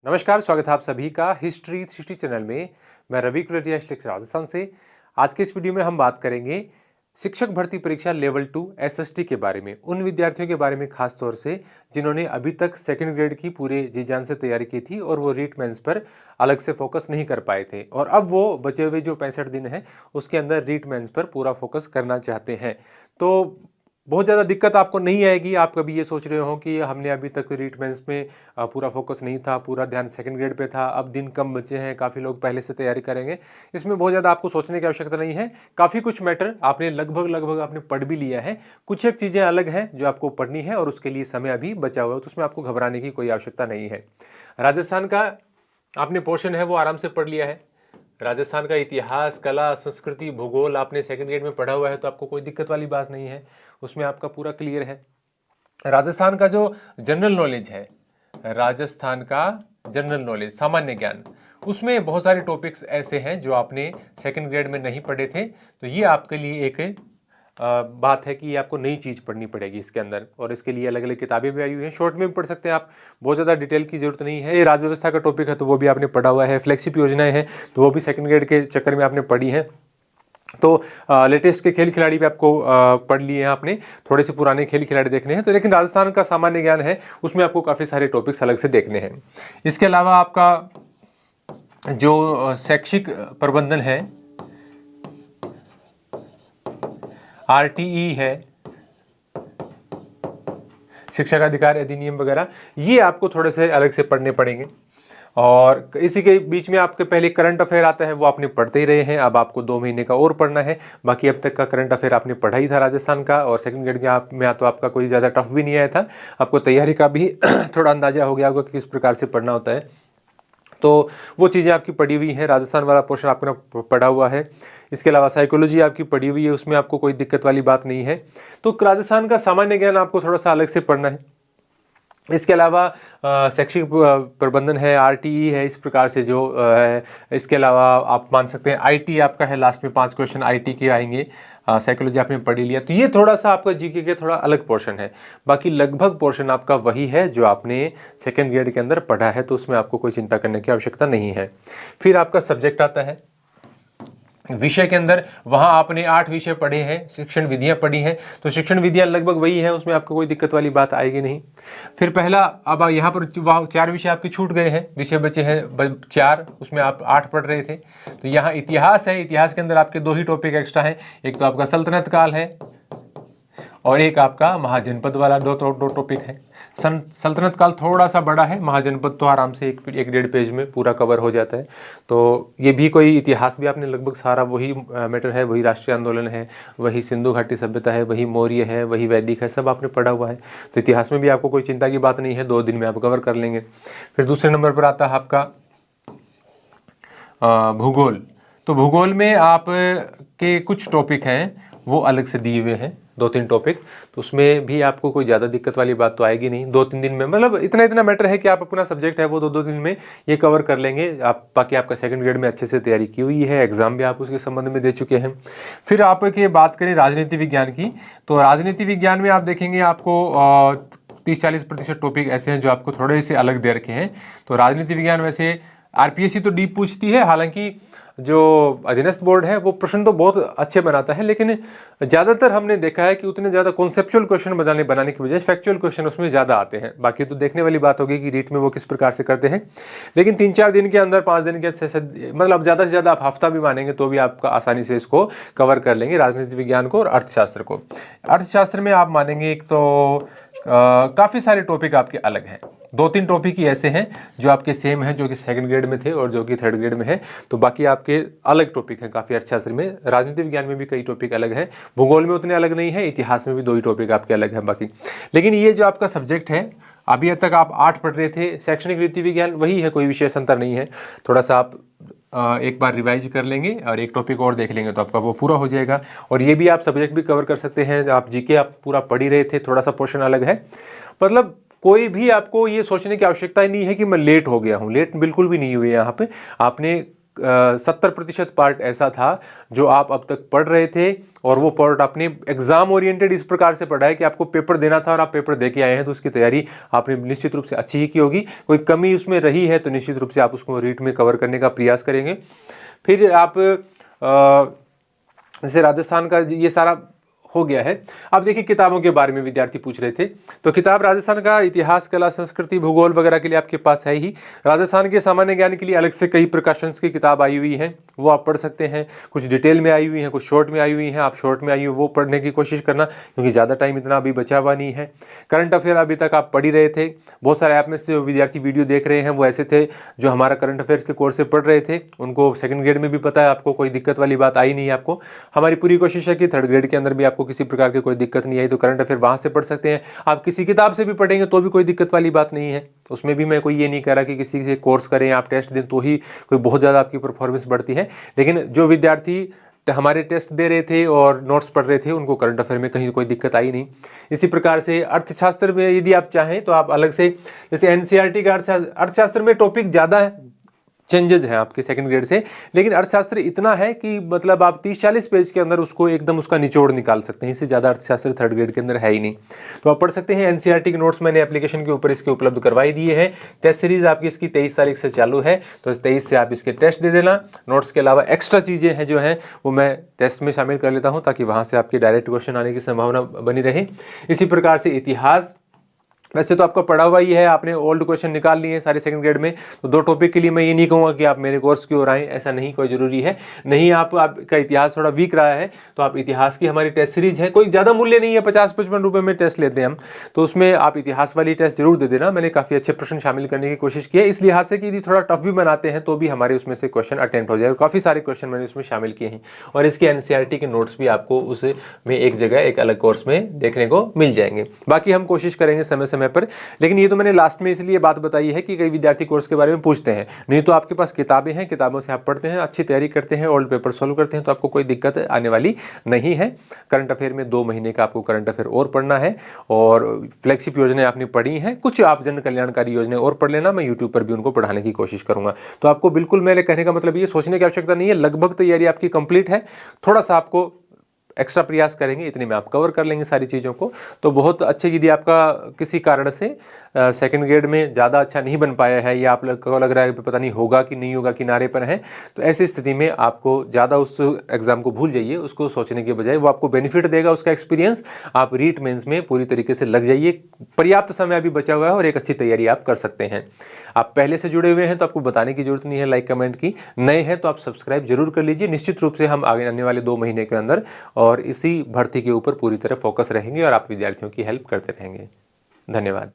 नमस्कार, स्वागत है आप सभी का हिस्ट्री 360 चैनल में। मैं रवि कुलरिया राजस्थान से। आज के इस वीडियो में हम बात करेंगे शिक्षक भर्ती परीक्षा लेवल 2 एसएसटी के बारे में, उन विद्यार्थियों के बारे में खास तौर से जिन्होंने अभी तक सेकंड ग्रेड की पूरे जी जान से तैयारी की थी और वो रीट मेंस पर अलग से फोकस नहीं कर पाए थे और अब वो बचे हुए जो 65 दिन है उसके अंदर रीट मेंस पर पूरा फोकस करना चाहते हैं। तो बहुत ज़्यादा दिक्कत आपको नहीं आएगी। आप कभी ये सोच रहे हो कि हमने अभी तक रीट मेंस में पूरा फोकस नहीं था, पूरा ध्यान सेकंड ग्रेड पे था, अब दिन कम बचे हैं, काफ़ी लोग पहले से तैयारी करेंगे। इसमें बहुत ज़्यादा आपको सोचने की आवश्यकता नहीं है। काफ़ी कुछ मैटर आपने लगभग आपने पढ़ भी लिया है। कुछ एक चीज़ें अलग हैं जो आपको पढ़नी है और उसके लिए समय अभी बचा हुआ है, तो उसमें आपको घबराने की कोई आवश्यकता नहीं है। राजस्थान का आपने पोर्शन है वो आराम से पढ़ लिया है। राजस्थान का इतिहास, कला, संस्कृति, भूगोल आपने सेकंड ग्रेड में पढ़ा हुआ है, तो आपको कोई दिक्कत वाली बात नहीं है, उसमें आपका पूरा क्लियर है। राजस्थान का जो जनरल नॉलेज है, राजस्थान का जनरल नॉलेज सामान्य ज्ञान, उसमें बहुत सारे टॉपिक्स ऐसे हैं जो आपने सेकंड ग्रेड में नहीं पढ़े थे, तो ये आपके लिए एक बात है कि आपको नई चीज़ पढ़नी पड़ेगी इसके अंदर। और इसके लिए अलग अलग किताबें भी आई हुई हैं, शॉर्ट में भी पढ़ सकते हैं आप, बहुत ज़्यादा डिटेल की जरूरत नहीं है। ये राजव्यवस्था का टॉपिक है तो वो भी आपने पढ़ा हुआ है, फ्लैगशिप योजनाएं हैं तो वो भी सेकंड ग्रेड के चक्कर में आपने पढ़ी हैं। तो लेटेस्ट के खेल खिलाड़ी भी आपको पढ़ लिए हैं आपने, थोड़े से पुराने खेल खिलाड़ी देखने हैं तो, लेकिन राजस्थान का सामान्य ज्ञान है उसमें आपको काफ़ी सारे टॉपिक्स अलग से देखने हैं। इसके अलावा आपका जो शैक्षिक प्रबंधन है, आरटीई है, शिक्षा का अधिकार अधिनियम वगैरह, ये आपको थोड़े से अलग से पढ़ने पड़ेंगे। और इसी के बीच में आपके पहले करंट अफेयर आता है, वो आपने पढ़ते ही रहे हैं, अब आपको 2 महीने का और पढ़ना है। बाकी अब तक का करंट अफेयर आपने पढ़ा ही था राजस्थान का, और सेकंड ग्रेड में तो आपका कोई ज़्यादा टफ भी नहीं आया था, आपको तैयारी का भी थोड़ा अंदाजा हो गया होगा कि किस प्रकार से पढ़ना होता है। तो वो चीज़ें आपकी पढ़ी हुई हैं, राजस्थान वाला पोर्शन आपने पढ़ा हुआ है। इसके अलावा साइकोलॉजी आपकी पढ़ी हुई है, उसमें आपको कोई दिक्कत वाली बात नहीं है। तो राजस्थान का सामान्य ज्ञान आपको थोड़ा सा अलग से पढ़ना है। इसके अलावा शैक्षिक प्रबंधन है, आरटीई है, इस प्रकार से जो है। इसके अलावा आप मान सकते हैं आईटी आपका है, लास्ट में 5 क्वेश्चन आईटी के आएंगे। साइकोलॉजी आपने पढ़ लिया, तो ये थोड़ा सा आपका जीके के थोड़ा अलग पोर्शन है। बाकी लगभग पोर्शन आपका वही है जो आपने सेकेंड ग्रेड के अंदर पढ़ा है, तो उसमें आपको कोई चिंता करने की आवश्यकता नहीं है। फिर आपका सब्जेक्ट आता है विषय के अंदर, वहां आपने 8 विषय पढ़े हैं, शिक्षण विधियां पढ़ी हैं, तो शिक्षण विधियां लगभग वही है, उसमें आपको कोई दिक्कत वाली बात आएगी नहीं। फिर पहला, अब यहाँ पर 4 विषय आपके छूट गए हैं, विषय बचे हैं 4, उसमें आप 8 पढ़ रहे थे। तो यहाँ इतिहास है, इतिहास के अंदर आपके 2 ही टॉपिक एक्स्ट्रा हैं, एक तो आपका सल्तनत काल है और एक आपका महाजनपद वाला, दो टॉपिक है। सल्तनत काल थोड़ा सा बड़ा है, महाजनपद तो आराम से एक 1.5 पेज में पूरा कवर हो जाता है। तो ये भी कोई इतिहास भी आपने लगभग सारा वही मैटर है, वही राष्ट्रीय आंदोलन है, वही सिंधु घाटी सभ्यता है, वही मौर्य है, वही वैदिक है, सब आपने पढ़ा हुआ है। तो इतिहास में भी आपको कोई चिंता की बात नहीं है, 2 दिन में आप कवर कर लेंगे। फिर दूसरे नंबर पर आता है आपका भूगोल। तो भूगोल में आप के कुछ टॉपिक हैं वो अलग से दिए हुए हैं, 2-3 टॉपिक, तो उसमें भी आपको कोई ज़्यादा दिक्कत वाली बात तो आएगी नहीं। 2-3 दिन में, मतलब इतना मैटर है कि आप अपना सब्जेक्ट है वो 2-2 दिन में ये कवर कर लेंगे आप। बाकी आपका सेकंड ग्रेड में अच्छे से तैयारी की हुई है, एग्जाम भी आप उसके संबंध में दे चुके हैं। फिर आपकी बात करें राजनीति विज्ञान की, तो राजनीति विज्ञान में आप देखेंगे आपको 30-40% टॉपिक ऐसे हैं जो आपको थोड़े से अलग दे रखे हैं। तो राजनीति विज्ञान वैसे आरपीएससी तो डीप पूछती है, हालांकि जो अधीनस्थ बोर्ड है वो प्रश्न तो बहुत अच्छे बनाता है, लेकिन ज़्यादातर हमने देखा है कि उतने ज़्यादा कॉन्सेप्चुअल क्वेश्चन बनाने की बजाय फैक्चुअल क्वेश्चन उसमें ज़्यादा आते हैं। बाकी तो देखने वाली बात होगी कि रीट में वो किस प्रकार से करते हैं, लेकिन 3-4 दिन के अंदर, 5 दिन के, मतलब ज़्यादा से ज़्यादा आप हफ्ता भी मानेंगे तो भी आपका आसानी से इसको कवर कर लेंगे, राजनीति विज्ञान को और अर्थशास्त्र को। अर्थशास्त्र में आप मानेंगे एक तो काफ़ी सारे टॉपिक आपके अलग हैं, 2-3 टॉपिक ही ऐसे हैं जो आपके सेम हैं, जो कि सेकंड ग्रेड में थे और जो कि थर्ड ग्रेड में है। तो बाकी आपके अलग टॉपिक हैं काफ़ी अर्थशास्त्र में। राजनीति विज्ञान में भी कई टॉपिक अलग हैं, भूगोल में उतने अलग नहीं है, इतिहास में भी 2 ही टॉपिक आपके अलग हैं बाकी। लेकिन ये जो आपका सब्जेक्ट है, अभी तक आप 8 पढ़ रहे थे, शैक्षणिक रीति विज्ञान वही है, कोई विशेष अंतर नहीं है। थोड़ा सा आप एक बार रिवाइज कर लेंगे और एक टॉपिक और देख लेंगे तो आपका वो पूरा हो जाएगा। और ये भी आप सब्जेक्ट भी कवर कर सकते हैं, आप जीके आप पूरा पढ़ ही रहे थे, थोड़ा सा पोर्शन अलग है। मतलब कोई भी आपको ये सोचने की आवश्यकता ही नहीं है कि मैं लेट हो गया हूँ, लेट बिल्कुल भी नहीं हुई है यहाँ पे। आपने 70% पार्ट ऐसा था जो आप अब तक पढ़ रहे थे और वो पार्ट आपने एग्जाम ओरिएंटेड इस प्रकार से पढ़ा है कि आपको पेपर देना था और आप पेपर दे के आए हैं, तो उसकी तैयारी आपने निश्चित रूप से अच्छी ही की होगी। कोई कमी उसमें रही है तो निश्चित रूप से आप उसको रीट में कवर करने का प्रयास करेंगे। फिर आप जैसे राजस्थान का ये सारा हो गया है। अब देखिए किताबों के बारे में विद्यार्थी पूछ रहे थे, तो किताब राजस्थान का इतिहास, कला, संस्कृति, भूगोल वगैरह के लिए आपके पास है ही। राजस्थान के सामान्य ज्ञान के लिए अलग से कई प्रकाशंस की किताब आई हुई है, वो आप पढ़ सकते हैं। कुछ डिटेल में आई हुई हैं, कुछ शॉर्ट में आई हुई हैं। आप शॉर्ट में आई हुई वो पढ़ने की कोशिश करना, क्योंकि ज़्यादा टाइम इतना अभी बचा हुआ नहीं है। करंट अफेयर अभी तक आप पढ़ ही रहे थे। बहुत सारे ऐप में से जो विद्यार्थी वीडियो देख रहे हैं वो ऐसे थे जो हमारा करंट अफेयर्स के कोर्स से पढ़ रहे थे, उनको सेकंड ग्रेड में भी पता है, आपको कोई दिक्कत वाली बात आई नहीं है। आपको हमारी पूरी कोशिश है कि थर्ड ग्रेड के अंदर भी आपको किसी प्रकार की कोई दिक्कत नहीं आई तो करंट अफेयर वहां से पढ़ सकते हैं। आप किसी किताब से भी पढ़ेंगे तो भी कोई दिक्कत वाली बात नहीं है। उसमें भी मैं कोई ये नहीं कह रहा कि किसी से कोर्स करें, आप टेस्ट दें तो ही कोई बहुत ज़्यादा आपकी परफॉर्मेंस बढ़ती है। लेकिन जो विद्यार्थी हमारे टेस्ट दे रहे थे और नोट्स पढ़ रहे थे उनको करंट अफेयर में कहीं कोई दिक्कत आई नहीं। इसी प्रकार से अर्थशास्त्र में यदि आप चाहें तो आप अलग से, जैसे एनसीईआरटी का अर्थशास्त्र में टॉपिक ज़्यादा है, चेंजेस हैं आपके सेकंड ग्रेड से, लेकिन अर्थशास्त्र इतना है कि मतलब आप 30-40 पेज के अंदर उसको एकदम उसका निचोड़ निकाल सकते हैं। इससे ज़्यादा अर्थशास्त्र थर्ड ग्रेड के अंदर है ही नहीं, तो आप पढ़ सकते हैं। एनसीईआरटी के नोट्स मैंने एप्लीकेशन के ऊपर इसके उपलब्ध करवाई दिए हैं। टेस्ट सीरीज आपकी इसकी 23 तारीख से चालू है, तो 23 से आप इसके टेस्ट दे देना। नोट्स के अलावा एक्स्ट्रा चीज़ें हैं जो हैं वो मैं टेस्ट में शामिल कर लेता हूँ, ताकि वहाँ से आपके डायरेक्ट क्वेश्चन आने की संभावना बनी रहे। इसी प्रकार से इतिहास, वैसे तो आपका पढ़ा हुआ ही है, आपने ओल्ड क्वेश्चन निकाल लिए हैं सारे सेकंड ग्रेड में, तो 2 टॉपिक के लिए मैं ये नहीं कहूँगा कि आप मेरे कोर्स की ओर आएँ, ऐसा नहीं कोई ज़रूरी है। नहीं आपका इतिहास थोड़ा वीक रहा है तो आप इतिहास की हमारी टेस्ट सीरीज है, कोई ज़्यादा मूल्य नहीं है, 50-55 रुपये में टेस्ट लेते हैं हम, तो उसमें आप इतिहास वाली टेस्ट जरूर दे देना। मैंने काफ़ी अच्छे प्रश्न शामिल करने की कोशिश की है, इस लिहाज से कि यदि थोड़ा टफ भी बनाते हैं तो भी हमारे उसमें से क्वेश्चन अटेम्प्ट हो जाएगा। काफ़ी सारे क्वेश्चन मैंने उसमें शामिल किए हैं और इसके एनसीईआरटी के नोट्स भी आपको उसमें एक जगह एक अलग कोर्स में देखने को मिल जाएंगे। बाकी हम कोशिश करेंगे समय समय पर, लेकिन ये तो मैंने लास्ट में इसलिए बात बताई है कि कई विद्यार्थी कोर्स के बारे में पूछते हैं। नहीं तो आपके पास किताबें हैं, किताबों से आप पढ़ते हैं, अच्छी तैयारी करते हैं, ओल्ड पेपर सॉल्व करते हैं, तो आपको कोई दिक्कत आने वाली नहीं है। करंट अफेयर में 2 महीने का आपको करंट अफेयर और पढ़ना है, और फ्लैगशिप योजनाएं आपने पढ़ी हैं, कुछ आप जन कल्याणकारी योजनाएं और पढ़ लेना। मैं यूट्यूब पर भी उनको पढ़ाने की कोशिश करूंगा। तो आपको बिल्कुल मेरे कहने का मतलब ये सोचने की आवश्यकता नहीं है, लगभग तैयारी आपकी कंप्लीट है। थोड़ा सा आपको एक्स्ट्रा प्रयास करेंगे, इतने में आप कवर कर लेंगे सारी चीज़ों को, तो बहुत अच्छे। यदि आपका किसी कारण से सेकंड ग्रेड में ज़्यादा अच्छा नहीं बन पाया है, या आप लोग को लग रहा है पता नहीं होगा कि नहीं होगा, किनारे पर है, तो ऐसी स्थिति में आपको ज़्यादा उस एग्ज़ाम को भूल जाइए। उसको सोचने के बजाय वो आपको बेनिफिट देगा, उसका एक्सपीरियंस। आप रीट मेंस में पूरी तरीके से लग जाइए, पर्याप्त समय अभी बचा हुआ है और एक अच्छी तैयारी आप कर सकते हैं। आप पहले से जुड़े हुए हैं तो आपको बताने की जरूरत नहीं है लाइक कमेंट की, नए हैं तो आप सब्सक्राइब जरूर कर लीजिए। निश्चित रूप से हम आगे आने वाले 2 महीने के अंदर और इसी भर्ती के ऊपर पूरी तरह फोकस रहेंगे और आप विद्यार्थियों की हेल्प करते रहेंगे। धन्यवाद।